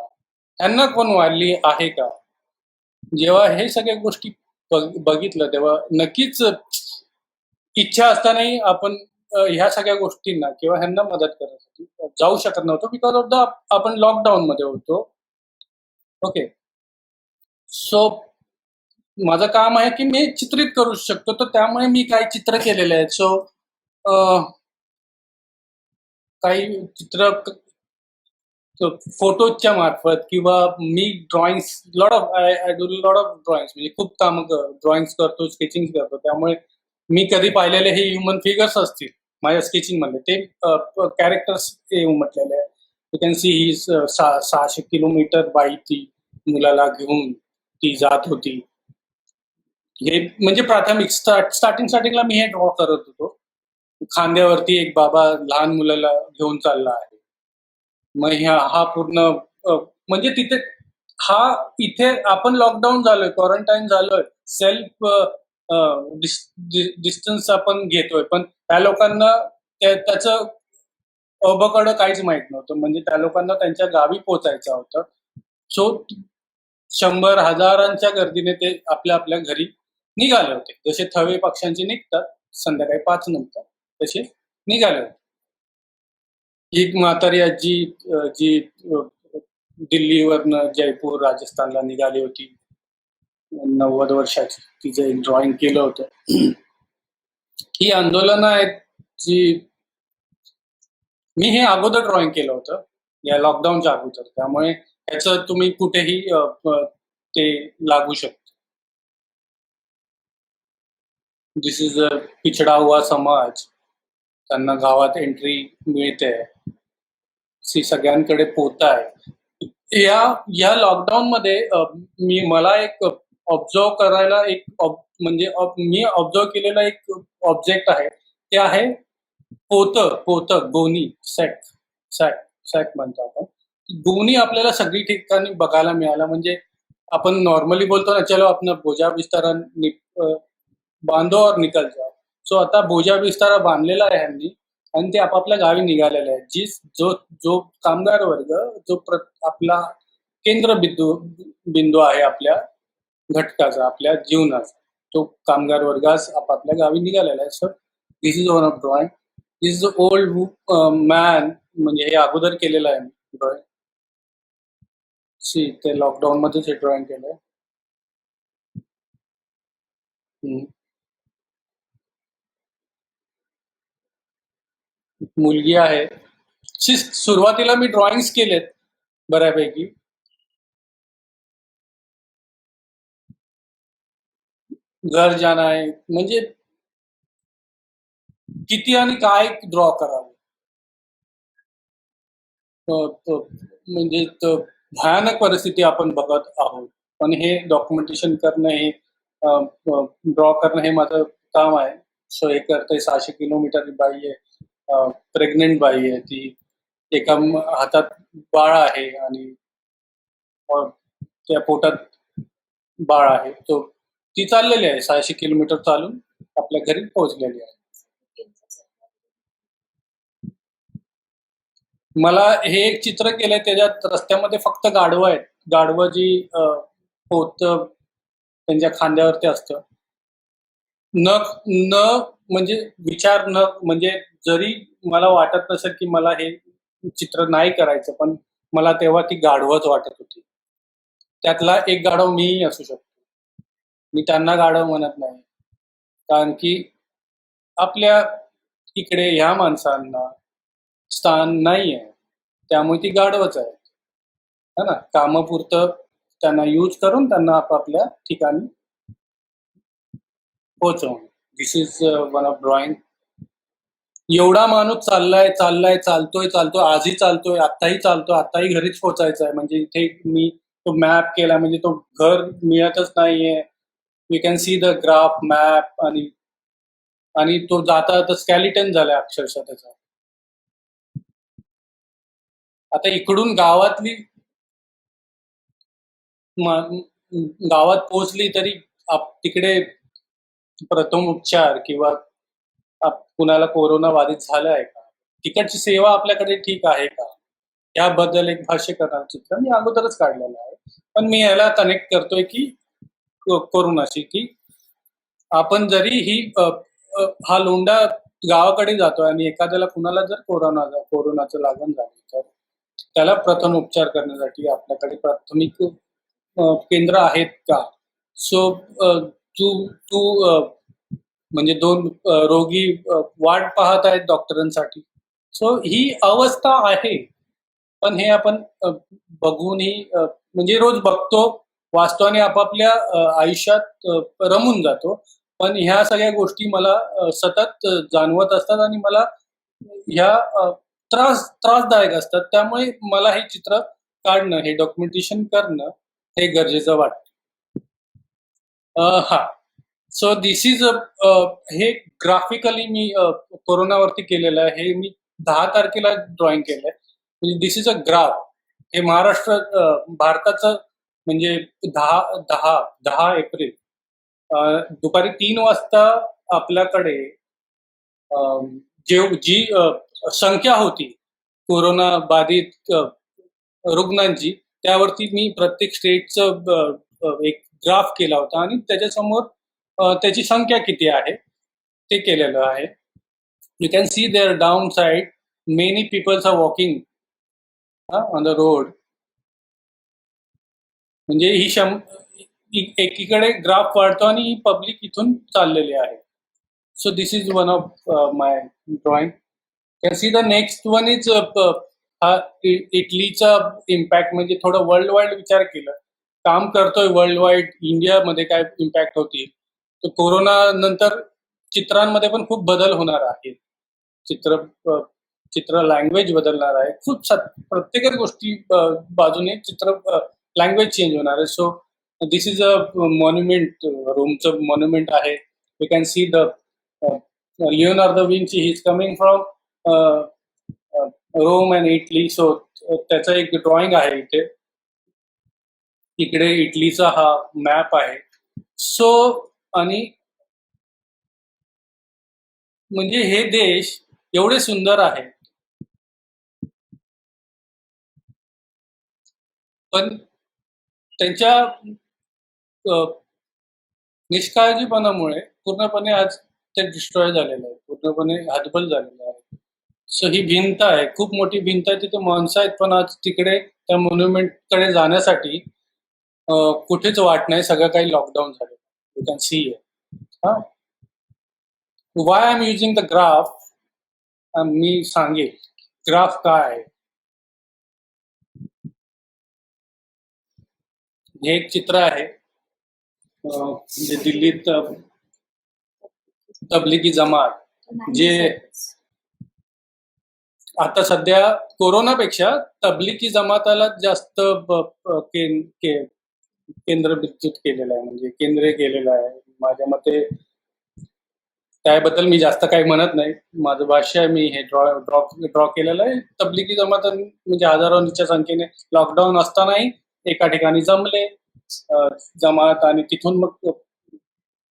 त्यांना कोण वाढली आहे का? जेव्हा हे सगळ्या गोष्टी बघितलं तेव्हा नक्कीच इच्छा असतानाही आपण ह्या सगळ्या गोष्टींना किंवा ह्यांना मदत करण्यासाठी जाऊ शकत नव्हतो, बिकॉज ऑफ द आपण लॉकडाऊन मध्ये होतो. ओके. सो माझं काम आहे की मी चित्रित करू शकतो, तर त्यामुळे मी काही चित्र केलेले आहेत. सो काही चित्र फोटोच्या मार्फत किंवा मी drawings lot of I do lot of drawings, म्हणजे खूप काम ड्रॉइंग्स करतो, स्केचिंग करतो. त्यामुळे मी कधी पाहिलेले हे ह्युमन फिगर्स असतील माझ्या स्केचिंग मध्ये, ते कॅरेक्टर्स म्हटलेले आहे. You can C he 600 kilometre बाई ती मुलाला घेऊन ती जात होती. हे म्हणजे प्राथमिक स्टार्टिंगला मी हे ड्रॉ करत होतो. खांद्यावरती एक बाबा लहान मुलाला घेऊन चालला आहे. मग हा पूर्ण म्हणजे तिथे इथे आपण लॉकडाऊन झालोय, क्वारंटाईन झालोय, सेल्फ डिस्टन्स आपण घेतोय, पण त्या लोकांना त्याचं अबकडं काहीच माहित नव्हतं. म्हणजे त्या लोकांना त्यांच्या गावी पोहोचायचं होतं. सो 100 हजारांच्या गर्दीने ते आपल्या आपल्या घरी निघाले होते. जसे थवे पक्ष्यांचे निघतात संध्याकाळी 5 नंतर, तसे निघाले होते. एक म्हातारी आजी जी दिल्लीवरनं जयपूर राजस्थानला निघाली होती 90 वर्षाची. तिचं एक ड्रॉइंग केलं होतं. ही आंदोलनं आहेत जी मी हे अगोदर ड्रॉइंग केलं होतं या लॉकडाऊनच्या अगोदर, त्यामुळे ह्याचं तुम्ही कुठेही ते लागू शकतं. दिस इज अ पिछडा हुआ समाज, त्यांना गावात एंट्री मिळते, सी सगळ्यांकडे पोत आहे. या लॉकडाऊन मध्ये मला एक ऑब्झर्व करायला म्हणजे मी ऑब्झर्व केलेला एक ऑब्जेक्ट आहे, ते आहे पोतं गोणी, सॅक सॅक म्हणतो आपण. गोणी आपल्याला सगळी ठिकाणी बघायला मिळाला. म्हणजे आपण नॉर्मली बोलतो ना, चलो अपना बोजा बिस्तारा बांधो और निकल जाओ. सो आता बोजा बिस्तारा बांधलेला आहे ह्यांनी आणि ते आपापल्या गावी निघालेले आहेत. जो कामगार वर्ग आपला केंद्र बिंदू आहे आपल्या घटकाचा, आपल्या जीवनाचा, तो कामगार वर्ग आपापल्या गावी निघालेला आहे. So this is one of drawing. This is old man, म्हणजे हे अगोदर केलेलं आहे ड्रॉइंग. सी ते लॉकडाऊन मध्येच हे ड्रॉइंग केलंय. मुलगी आहे. सुरुवातीला मी ड्रॉइंग्स केलेत बऱ्यापैकी. घर जाणं आहे, म्हणजे किती आणि काय ड्रॉ करावं, म्हणजे भयानक परिस्थिती आपण बघत आहोत. पण हे डॉक्युमेंटेशन करणं, हे ड्रॉ करणं हे माझं काम आहे. सो हे करते. 600 किलोमीटर बाई आहे, प्रेग्नेंट बाई आहे ती. एका हातात बाळ आहे आणि त्या पोटात बाळ आहे. तो ती चाललेली आहे 600 किलोमीटर चालून आपल्या घरी पोहोचलेली आहे. मला हे एक चित्र केलंय, त्याच्यात रस्त्यामध्ये फक्त गाढवं आहेत. गाढवं जी पोत त्यांच्या खांद्यावरती असतं. न न म्हणजे विचार न, म्हणजे जरी मला वाटत नसेल की मला हे चित्र नाही करायचं, पण मला तेव्हा ती गाढवच वाटत होती. त्यातला एक गाढव मीही असू शकतो. मी त्यांना गाढव म्हणत नाही, कारण की आपल्या इकडे ह्या माणसांना स्थान नाही आहे, त्यामुळे ती गाढवच आहे. है ना, कामापुरतं त्यांना यूज करून त्यांना आपापल्या ठिकाणी पोहोचवणं. दिस इज वन ऑफ ड्रॉइंग. एवढा माणूस चालतोय, आजही चालतोय, आत्ताही चालतोय, आत्ताही घरीच पोहोचायचं आहे. म्हणजे इथे मी तो मॅप केला, म्हणजे तो घर मिळतच नाहीये. You can see the graph map, आणि तो जाता स्कॅलिटन झालाय अक्षरशः त्याचा. आता इकडून गावात पोहोचली तरी तिकडे प्रथम उपचार किंवा कुणाला कोरोना बाधित झालं आहे का, तिकडची सेवा आपल्याकडे ठीक आहे का, याबद्दल एक भाष्य करणार चित्र मी अगोदरच काढलेलं आहे. पण मी याला कनेक्ट करतोय की कोरोनाशी, की आपण जरी हा लोंढा गावाकडे जातोय आणि एखाद्याला कुणाला जर कोरोनाचं लागण झालं, तर त्याला प्रथम उपचार करण्यासाठी आपल्याकडे प्राथमिक केंद्र आहेत का. सो तू म्हणजे 2 रोगी वाट पाहत आहेत डॉक्टरांसाठी. सो ही अवस्था आहे. पण हे आपण बघूनही म्हणजे रोज बघतो, वाचतो आणि आपापल्या आयुष्यात रमून जातो. पण ह्या सगळ्या गोष्टी मला सतत जाणवत असतात आणि मला ह्या त्रासदायक असतात. त्यामुळे मला हे चित्र काढणं, हे डॉक्युमेंटेशन करणं हे गरजेचं वाटतं. हा. सो दिस इज हे ग्राफिकली मी कोरोनावरती केलेलं आहे. हे मी 10 तारखेला ड्रॉइंग केलंय. म्हणजे दिस इज अ ग्राफ. हे भारताचं, म्हणजे 10 एप्रिल दुपारी 3 वाजता आपल्याकडे जी संख्या होती कोरोना बाधित रुग्णांची, त्यावरती मी प्रत्येक स्टेटचं एक ग्राफ केला होता आणि त्याच्यासमोर त्याची संख्या किती आहे ते केलेलं आहे. You can see there down side many peoples are walking on the road. म्हणजे एकीकडे ग्राफ वाढतो आणि ही पब्लिक इथून चाललेली आहे. So this is one of my drawing. Can see the next one is हा इटलीचा इम्पॅक्ट. म्हणजे थोडं वर्ल्ड वाईड विचार केला, काम करतोय वर्ल्ड वाईड, इंडियामध्ये काय इम्पॅक्ट होतील. तर कोरोना नंतर चित्रांमध्ये पण खूप बदल होणार आहे. चित्र चित्र लँग्वेज बदलणार आहे. प्रत्येकच गोष्टी बाजूने चित्र लँग्वेज चेंज होणार आहे. So this is a monument, रोमचं मॉन्युमेंट आहे. You can see the Leonardo Vinci, he is coming from Rome and Italy. So त्याचं एक ड्रॉइंग आहे इथे. इकडे इटलीचा हा मॅप आहे. सो आणि म्हणजे हे देश एवढे सुंदर आहे, पण त्यांच्या निष्काळजीपणामुळे पूर्णपणे आज ते डिस्ट्रॉय झालेलं आहे, पूर्णपणे हतबल झालेलं आहे. सो ही भिंत आहे, खूप मोठी भिंत आहे, तिथे माणसं आहेत, पण आज तिकडे त्या मॉन्युमेंट कडे जाण्यासाठी कुठेच वाट नाही. सगळं काही लॉकडाऊन झालं. यू कॅन सी हा. Why I am using the graph, मी सांगेल ग्राफ काय आहे. हे एक चित्र आहे, जे दिल्लीत तबलिगी जमात, जे आता सध्या कोरोनापेक्षा तबलिगी जमाताला जास्त केंद्रबिंदूत केलेलं आहे, म्हणजे केंद्र केलेलं आहे. माझ्या मते त्याबद्दल मी जास्त काही म्हणत नाही. माझं भाष्य आहे, मी हे ड्रॉ केलेलं आहे. तबलिगी जमात म्हणजे हजारोंच्या संख्येने लॉकडाऊन असतानाही एका ठिकाणी जमले जमात, आणि तिथून मग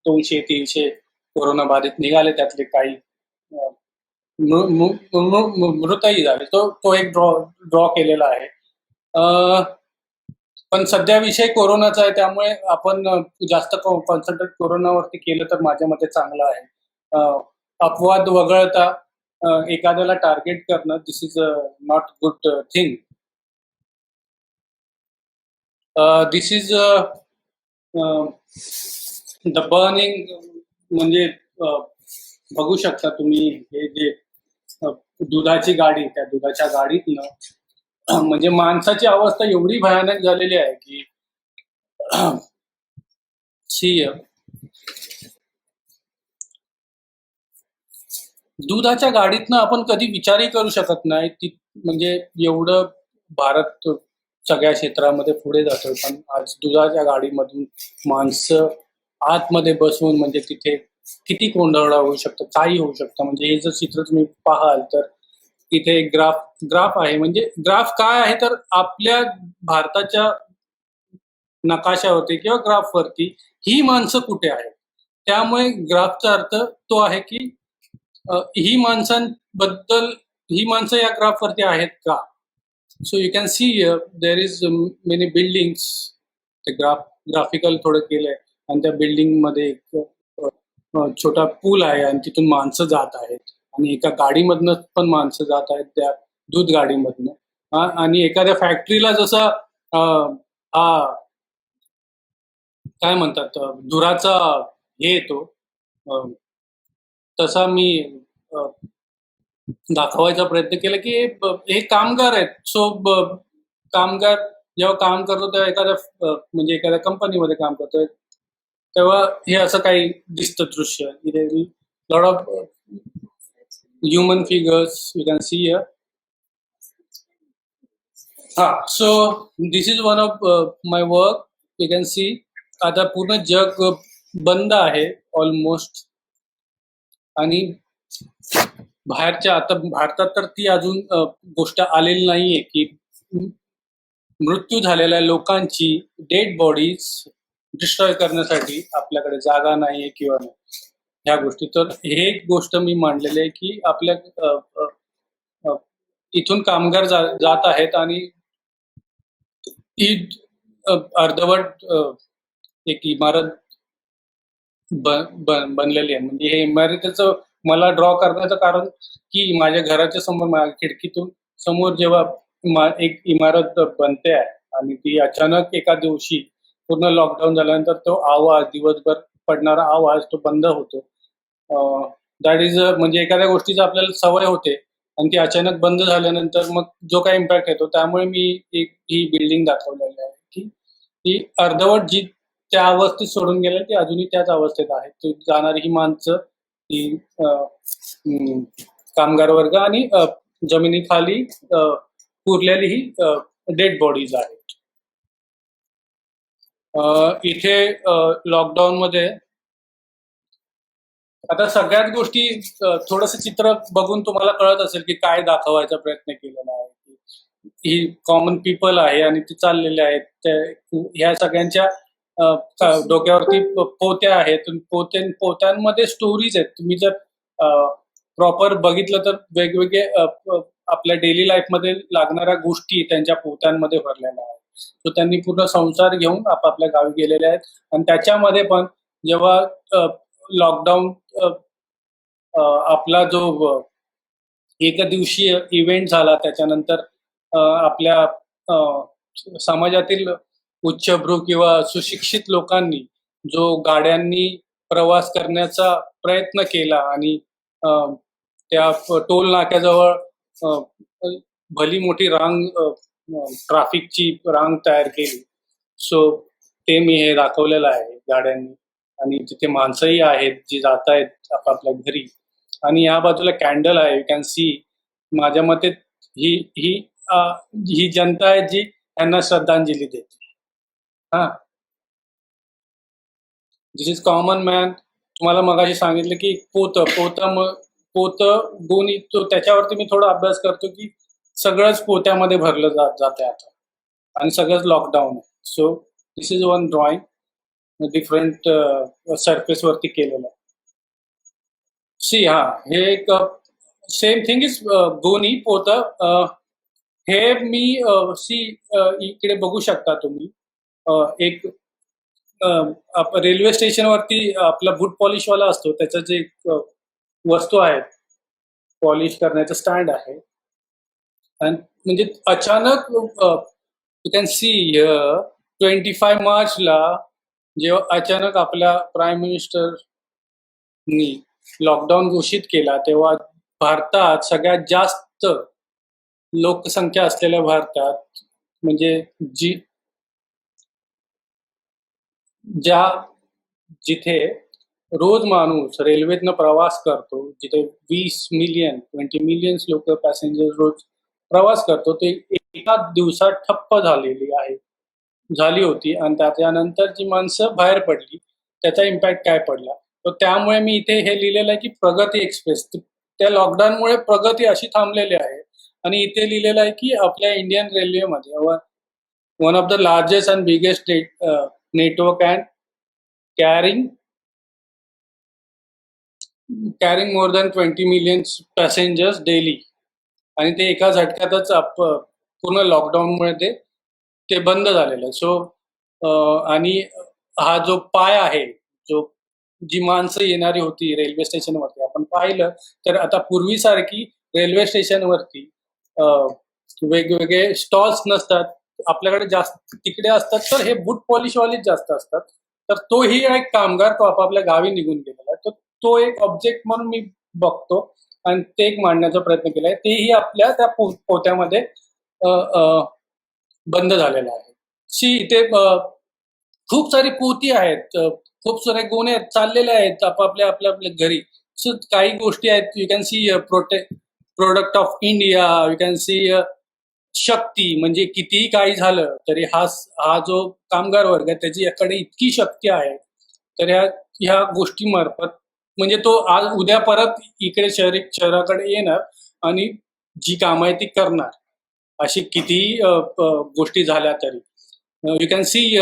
200-300 कोरोना बाधित निघाले, त्यातले काही मृतही झाले. तो एक ड्रॉ केलेला आहे. पण सध्या विषय कोरोनाचा आहे, त्यामुळे आपण जास्त कॉन्सन्ट्रेट कोरोनावरती केलं तर माझ्या मते चांगलं आहे. अपवाद वगळता एखाद्याला टार्गेट करणं, this is not good thing. This is the burning, म्हणजे बघू शकता तुम्ही हे जे दुधाची गाडी, त्या दुधाच्या गाडीतनं म्हणजे माणसाची अवस्था एवढी भयानक झालेली आहे की दुधाच्या गाडीतनं आपण कधी विचारही करू शकत नाही. म्हणजे एवढं भारत सगळ्या क्षेत्रामध्ये पुढे जातोय, पण आज दुधाच्या गाडीमधून माणसं आतमध्ये बसून, म्हणजे तिथे किती गोंधळ होऊ शकतं, काही होऊ शकतं. म्हणजे हे जर चित्र तुम्ही पाहाल तर इथे एक ग्राफ आहे. म्हणजे ग्राफ काय आहे तर आपल्या भारताच्या नकाशावरती किंवा ग्राफवरती ही माणसं कुठे आहेत. त्यामुळे ग्राफचा अर्थ तो आहे की ही माणसं या ग्राफवरती आहेत का. So you can C there is many buildings. ते ग्राफिकल थोडं केलंय, आणि त्या बिल्डिंग मध्ये एक छोटा पूल आहे, आणि तिथून माणसं जात आहेत, आणि एका गाडीमधनं पण माणसं जात आहेत, त्या दूध गाडीमधनं. आणि एखाद्या फॅक्टरीला जसा हा काय म्हणतात धुराचा हे येतो, तसा मी दाखवायचा प्रयत्न केला की हे कामगार आहेत. सो कामगार जेव्हा काम करतो तेव्हा म्हणजे एखाद्या कंपनीमध्ये काम करतोय, तेव्हा हे असं काही दिसतं दृश्य. Lot of human figures you can see here. So this is one of my work. You can C आता पूर्ण जग बंद आहे ऑलमोस्ट, आणि बाहेरच्या आता भारतात तर ती अजून गोष्ट आलेली नाहीये की मृत्यू झालेल्या लोकांची डेड बॉडीज डिस्ट्रॉय करण्यासाठी आपल्याकडे जागा नाहीये किंवा नाही ह्या गोष्टी. तर हे एक गोष्ट मी मांडलेली आहे की आपल्या इथून कामगार जात आहेत, आणि अर्धवट एक इमारत बनलेली आहे. म्हणजे हे इमारतीचं मला ड्रॉ करण्याचं कारण की माझ्या घराच्या समोर, माझ्या खिडकीतून समोर जेव्हा एक इमारत बनते आहे, आणि ती अचानक एका दिवशी पूर्ण लॉकडाऊन झाल्यानंतर तो आवाज, दिवसभर पडणारा आवाज तो बंद होतो. दॅट इज म्हणजे एखाद्या गोष्टीची आपल्याला सवय होते आणि ती अचानक बंद झाल्यानंतर मग जो काही इम्पॅक्ट येतो, त्यामुळे मी एक ही बिल्डिंग दाखवलेली आहे, की ती अर्धवट जी त्या अवस्थेत सोडून गेल्या ती अजूनही त्याच अवस्थेत आहे. ती जाणारी ही माणसं, ही कामगार वर्ग आणि जमिनीखाली पुरलेली ही डेड बॉडीज आहेत. इथे लॉकडाऊनमध्ये आता सगळ्याच गोष्टी थोडंसं चित्र बघून तुम्हाला कळत असेल की काय दाखवायचा प्रयत्न केलेला आहे. ही कॉमन पीपल आहे आणि ते चाललेले आहेत. ह्या सगळ्यांच्या डोक्यावरती पोत्या आहेत. पोत्यांमध्ये स्टोरीज आहेत. तुम्ही जर प्रॉपर बघितलं तर वेगवेगळे आपल्या डेली लाईफमध्ये लागणाऱ्या गोष्टी त्यांच्या पोत्यांमध्ये भरलेल्या आहेत. तो त्यांनी पूर्ण संसार घेऊन आपापल्या गावी गेलेले आहेत आणि त्याच्यामध्ये पण जेव्हा लॉकडाऊन आपला जो एक दिवसीय इव्हेंट झाला, त्याच्यानंतर आपल्या समाजातील उच्चभ्रू किंवा सुशिक्षित लोकांनी जो गाड्यांनी प्रवास करण्याचा प्रयत्न केला आणि त्या टोल नाक्याजवळ भली मोठी रांग, ट्रॅफिकची रांग तयार केली. सो ते मी हे दाखवलेलं आहे गाड्यांनी आणि तिथे माणसंही आहेत जी जात आहेत आपापल्या घरी आणि या बाजूला कॅन्डल आहे. You can C. माझ्या मते ही ही ही जनता आहे जी यांना श्रद्धांजली देते. हा, दिस इज कॉमन मॅन. तुम्हाला मगाशी सांगितलं की पोत दोन्ही तो त्याच्यावरती मी थोडा अभ्यास करतो की सगळंच पोत्यामध्ये भरलं जाते आता आणि सगळंच लॉकडाऊन आहे. So this is one drawing different surface वरती केलेलं आहे. सी, हा, हे एक सेम थिंग इज दोन्ही पोत. हे मी सी इकडे बघू शकता तुम्ही. एक रेल्वे स्टेशनवरती आपला बूट पॉलिशवाला असतो, त्याचं जे वस्तू आहे पॉलिश करण्याचं स्टँड आहे आणि म्हणजे अचानक यू कॅन सी 25 मार्चला जेव्हा अचानक आपल्या प्राईम मिनिस्टरनी लॉकडाऊन घोषित केला, तेव्हा भारतात सगळ्यात जास्त लोकसंख्या असलेल्या भारतात म्हणजे जिथे रोज माणूस रेल्वेतनं प्रवास करतो, जिथे 20 मिलियन्स लोक पॅसेंजर रोज प्रवास करतो, ते एका दिवसात ठप्प झाली होती आणि त्याच्यानंतर जी माणसं बाहेर पडली त्याचा इम्पॅक्ट काय पडला. तर त्यामुळे मी इथे हे लिहिलेलं आहे की प्रगती एक्सप्रेस त्या लॉकडाऊनमुळे प्रगती अशी थांबलेली आहे आणि इथे लिहिलेलं आहे की आपल्या इंडियन रेल्वेमध्ये one of the largest and biggest network and carrying more than 20 million passengers daily आणि ते एका झटक्यातच पूर्ण लॉकडाऊनमुळे ते बंद झालेलं आहे. सो आणि हा जो पाय आहे, जी माणसं येणारी होती रेल्वे स्टेशनवरती, आपण पाहिलं तर आता पूर्वीसारखी रेल्वे स्टेशनवरती वेगवेगळे स्टॉल्स नसतात. आपल्याकडे जास्त तिकडे असतात तर हे बूट पॉलिशवालेच जास्त असतात. तर तोही एक कामगार तो आपापल्या गावी निघून गेलेला आहे. तो एक ऑब्जेक्ट म्हणून मी बघतो आणि ते एक मांडण्याचा प्रयत्न केलाय. तेही आपल्या त्या पोत्यामध्ये बंद झालेलं आहे. शी इथे खूप सारी पोती आहेत, खूप सारे गोणे चाललेले आहेत आपापल्या आपल्या घरी. सो काही गोष्टी आहेत. You can see product of India, you can see Shakti, म्हणजे कितीही काही झालं तरी हा जो कामगार वर्ग आहे त्याच्याकडे इतकी शक्ती आहे तर ह्या गोष्टीमार्फत म्हणजे तो आज उद्या परत इकडे शहराकडे येणार आणि जी कामं आहे ती करणार. अशी कितीही गोष्टी झाल्या तरी यू कॅन सी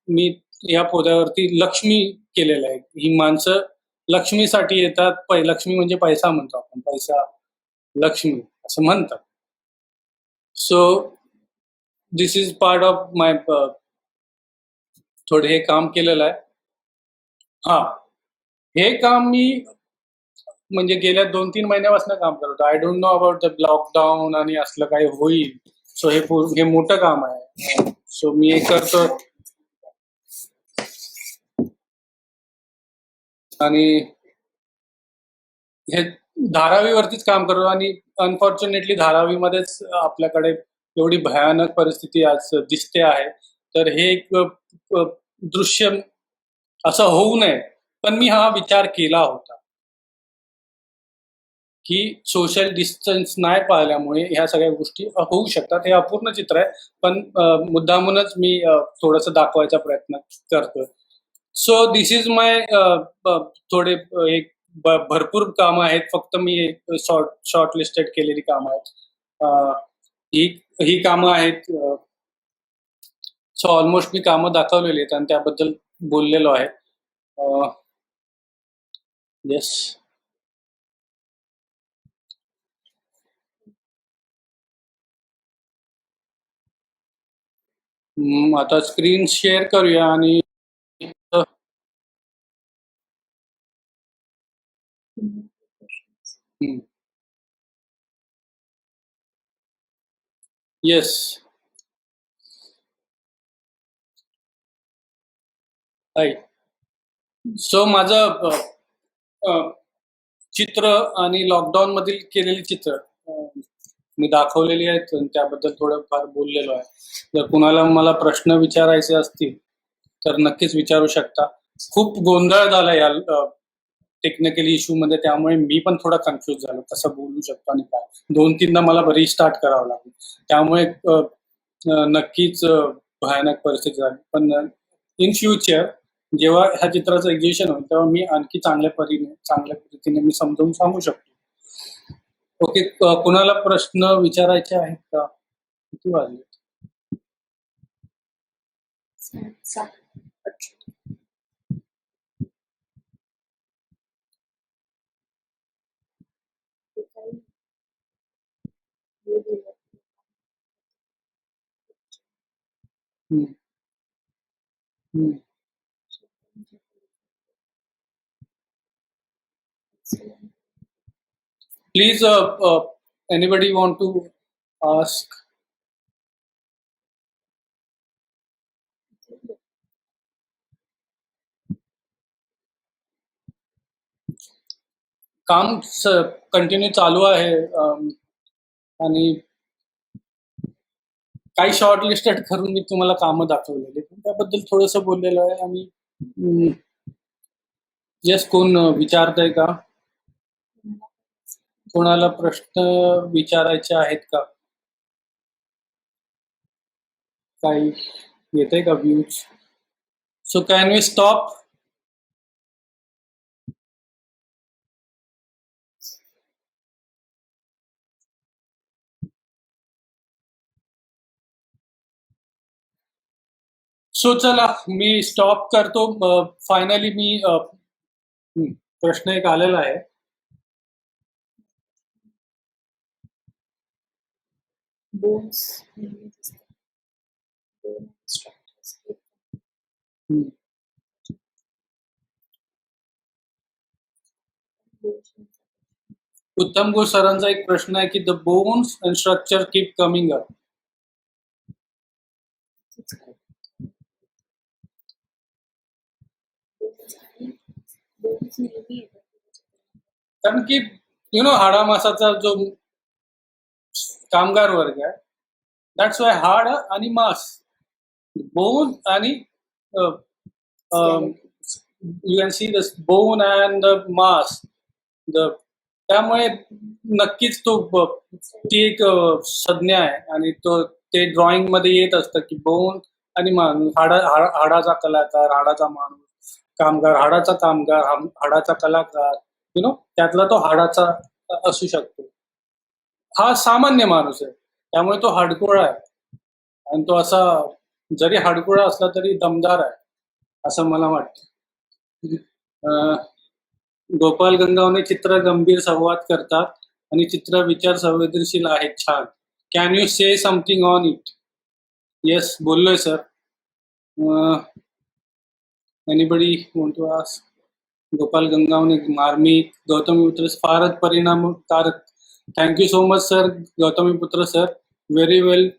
मी या पोत्यावरती लक्ष्मी केलेलं आहे. ही माणसं लक्ष्मीसाठी येतात. लक्ष्मी म्हणजे पैसा म्हणतो आपण, पैसा लक्ष्मी असं म्हणतात. So this is part of my थोडे हे काम केलेलं आहे. हा, हे काम मी म्हणजे गेल्या 2-3 महिन्यापासून काम करतो. I don't know about the lockdown आणि असलं काही होईल. सो हे मोठं काम आहे. सो मी हे करतो. आणि हे धारावीवरतीच काम करतो आणि अनफॉर्च्युनेटली धारावीमध्येच आपल्याकडे एवढी भयानक परिस्थिती आज दिसते आहे. तर हे एक दृश्य असं होऊ नये. पण मी हा विचार केला होता, की सोशल डिस्टन्स नाही पाळल्यामुळे ह्या सगळ्या गोष्टी होऊ शकतात. हे अपूर्ण चित्र आहे, पण मुद्दामूनच मी थोडंसं दाखवायचा प्रयत्न करतोय. सो धिस इज माय थोडे एक भरपूर कामं आहेत. फक्त मी शॉर्ट लिस्टेड केलेली कामं आहेत. ही ही कामं आहेत. सो ऑलमोस्ट मी कामं दाखवलेली आहेत आणि त्याबद्दल बोललेलो आहे. येस. आता स्क्रीन शेअर करूया आणि येस. सो माझं चित्र आणि लॉकडाऊन मधील केलेली चित्र मी दाखवलेली आहेत आणि त्याबद्दल थोडंफार बोललेलो आहे. जर कुणाला मला प्रश्न विचारायचे असतील तर नक्कीच विचारू शकता. खूप गोंधळ झाला या टेक्निकली इश्यू मध्ये, त्यामुळे मी पण थोडा कन्फ्युज झालो कसं बोलू शकतो आणि काय. 2-3दा मला रिस्टार्ट करावं लागलं. त्यामुळे नक्कीच भयानक परिस्थिती झाली. पण इन फ्युचर जेव्हा ह्या चित्राचं एक्झिबिशन होईल तेव्हा मी आणखी चांगल्या पद्धतीने मी समजावून सांगू शकतो. ओके. कुणाला प्रश्न विचारायचे आहेत का? किती वाजले? Please, anybody want to ask? काम कंटिन्यू चालू आहे आणि काही शॉर्ट लिस्टेड करून मी तुम्हाला कामं दाखवलेली, त्याबद्दल थोडंसं बोललेलं आहे. आणि येस, कोण विचारतंय का? कोणाला प्रश्न विचारायचे आहेत का? काही येतंय का views? So can we stop? So चला मी स्टॉप करतो. फायनली मी प्रश्न एक आलेला आहे. bones bone structures. उत्तम घोष सरांचा एक प्रश्न आहे की the bones and structure keep coming up. कारण की हाडा मासाचा जो कामगार वर्ग आहे, दॅट्स वाय हाड आणि मास, बोन आणि you can see the bone and the mass. त्यामुळे नक्कीच ती एक संज्ञा आहे आणि ते ड्रॉइंग मध्ये येत असतं की बोन आणि हाडाचा कलाकार, हाडाचा माणूस, कामगार, हाडाचा कामगार, हाडाचा कलाकार, त्यातला तो हाडाचा असू शकतो. हा सामान्य माणूस आहे, त्यामुळे तो हाडकुळा आहे आणि तो असा जरी हाडकुळा असला तरी दमदार आहे असं मला वाटतं. गोपाल गंगावणे चित्र गंभीर संवाद करतात आणि चित्र विचार संवेदनशील आहेत. छान. Can you say something on it? Yes, बोललोय sir. Anybody want to ask? Gopal Gangawane, मार्मिक, गौतमीपुत्र फारच परिणामकारक. Thank you so much sir. Gautamiputra sir, very well.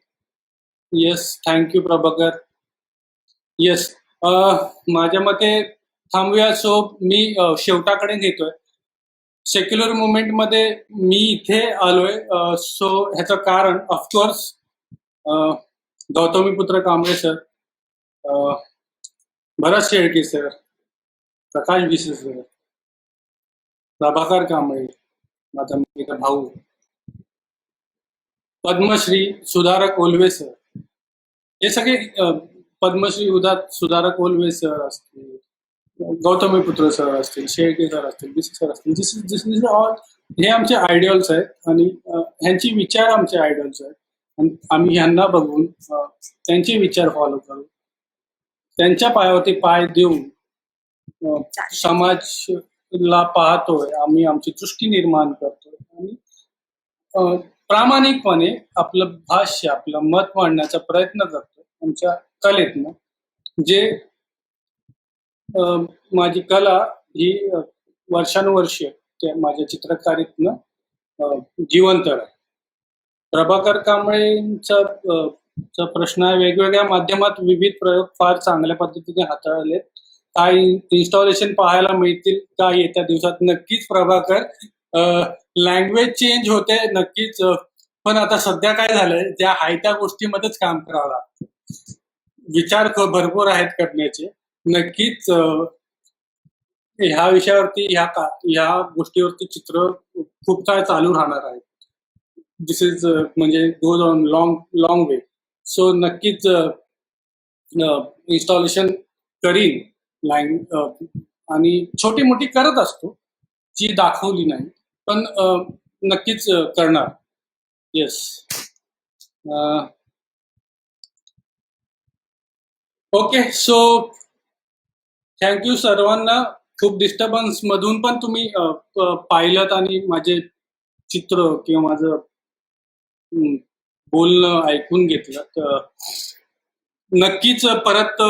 Yes, thank you Prabhakar. Yes, माझ्या मते थांबूया. सो मी शेवटाकडे नेतोय. सेक्युलर मुवमेंटमध्ये मी इथे आलोय. सो ह्याचं कारण ऑफकोर्स गौतमीपुत्र कांबळे सर, भरत शेळके सर, प्रकाश भिसे सर, प्रभाकर कांबळे, माझा मित्र भाऊ, पद्मश्री सुधारक ओलवे सर, हे सगळे पद्मश्री सुधारक ओलवे सर असतील, गौतमीपुत्र सर असतील, शेळके सर असतील, भिसे सर असतील, दिस इज ऑल, हे आमचे आयडियल्स आहेत आणि ह्यांची विचार आमचे आयडियल्स आहेत. आणि आम्ही ह्यांना बघून त्यांचे विचार फॉलो करू, त्यांच्या पायावरती पाय देऊन समाजला पाहतोय, आम्ही आमची दृष्टी निर्माण करतोय आणि प्रामाणिकपणे आपलं भाष्य, आपलं मत मांडण्याचा प्रयत्न करतोय आमच्या कलेतनं. जे माझी कला ही वर्षानुवर्ष माझ्या चित्रकारीतनं जिवंत आहे. प्रभाकर कांबळेंचा प्रश्न आहे, वेगवेगळ्या माध्यमात विविध प्रयोग फार चांगल्या पद्धतीने हाताळलेत. काही इन्स्टॉलेशन पाहायला मिळतील का येत्या दिवसात? नक्कीच प्रभाकर, लँग्वेज चेंज होते नक्कीच, पण आता सध्या काय झालंय, ज्या आहे त्या गोष्टीमध्येच काम करावं लागतं. विचार भरपूर आहेत करण्याचे. नक्कीच ह्या विषयावरती, ह्या गोष्टीवरती चित्र खूप काळ चालू राहणार आहे. दिस इज म्हणजे goes on long way. So नक्कीच इन्स्टॉलेशन करीन आणि छोटी मोठी करत असतो, जी दाखवली नाही, पण नक्कीच करणार. येस. ओके. सो थँक्यू सर्वांना. खूप डिस्टर्बन्स मधून पण तुम्ही पाहिलं आणि माझे चित्र किंवा माझं बोलणं ऐकून घेतलं. तर नक्कीच परत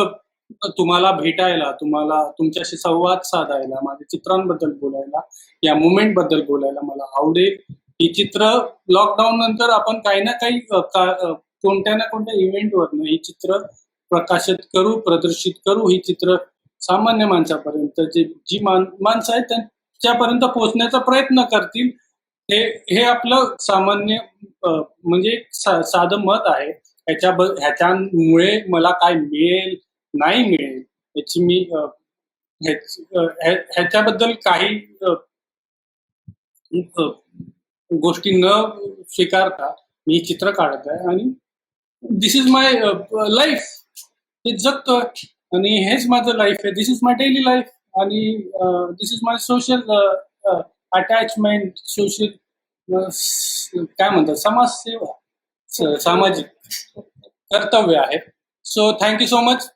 तुम्हाला भेटायला, तुम्हाला तुमच्याशी संवाद साधायला, माझ्या चित्रांबद्दल बोलायला, या मुवमेंट बद्दल बोलायला मला आवडेल. ही चित्र लॉकडाऊन नंतर आपण काही ना काही कोणत्या ना कोणत्या इव्हेंटवरनं ही चित्र प्रकाशित करू, प्रदर्शित करू. ही चित्र सामान्य माणसापर्यंत, जी माणसं आहेत त्यांच्यापर्यंत पोहोचण्याचा प्रयत्न करतील. हे आपलं सामान्य म्हणजे साधं मत आहे. ह्याच्यामुळे मला काय मिळेल नाही मिळेल याची मी ह्याच्याबद्दल काही गोष्टी न स्वीकारता मी चित्र काढत आहे आणि दिस इज माय लाईफ. हे जगतोय आणि हेच माझं लाईफ आहे. This is my daily life आणि this is my social attachment, social काय म्हणतात, समाजसेवा, सामाजिक कर्तव्य आहे. So thank you so much.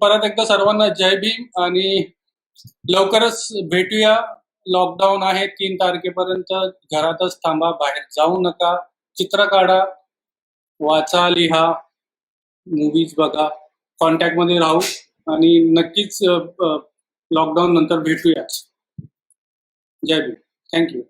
परत एकदा सर्वांना जय भीम आणि लवकरच भेटूया. लॉकडाऊन आहे 3 तारखेपर्यंत. घरातच थांबा, बाहेर जाऊ नका, चित्र काढा, वाचा, लिहा, मूवीज बघा, कॉन्टॅक्टमध्ये राहू आणि नक्कीच लॉकडाऊन नंतर भेटूयाच. जय भीम. थँक्यू.